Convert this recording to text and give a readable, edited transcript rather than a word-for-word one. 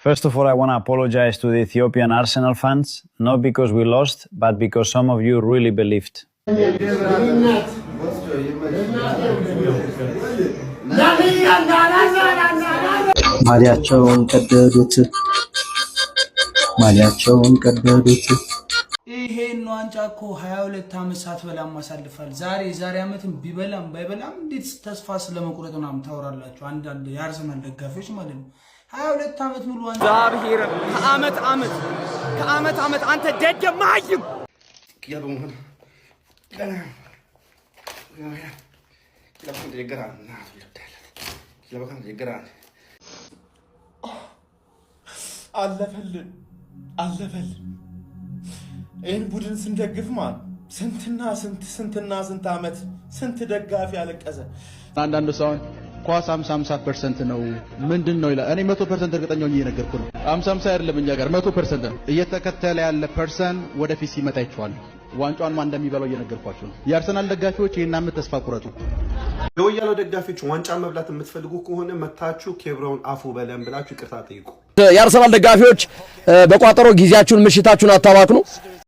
First of all, I want to apologize to the Ethiopian Arsenal fans, not because we lost, but because some of you really believed. ማሊያቸውን ቀደዱት ይሄን ዋንጫ እኮ 22 ዓመት ሳትበላም ማሳልፋል። ዛሬ ዓመትም ቢበላም ባይበላም እንዴት ተስፋ ስለመቁረጥ ምናምን ታወራላችሁ? አንዳንድ የአርሰናል ደጋፊዎች ማለት ነው። 22 ዓመት ሙሉ ዋንጫ ዛብሄር ከዓመት አንተ ደደማይም አለፈልን ይህን ቡድን ስንደግፍ ማለት ስንትና ስንት ዓመት ስንት ደጋፊ ያለቀሰ። አንዳንዱ ሰው ኳስ 50% ነው ምንድነው ይላል። እኔ 100% እርግጠኛ ነኝ እየነገርኩ ነው። 50 አይደለም እኛ ጋር 100% ነው። እየተከተለ ያለ ፐርሰን ወደፊት ሲመጣ ይችላል። ዋንጫውን ማን እንደሚበላው እየነገርኳችሁ ነው። የአርሰናል ደጋፊዎች ይሄን ዓመት ተስፋ ቁረጡ። የወያሎ ደጋፊዎች ዋንጫ መብላት የምትፈልጉ ከሆነ መታችሁ ኬብሮን አፉ በለም ብላችሁ ይቅርታ ጠይቁ። የአርሰናል ደጋፊዎች በቋጠሮ ጊዜያችሁን ምሽታችሁን አታባክኑ።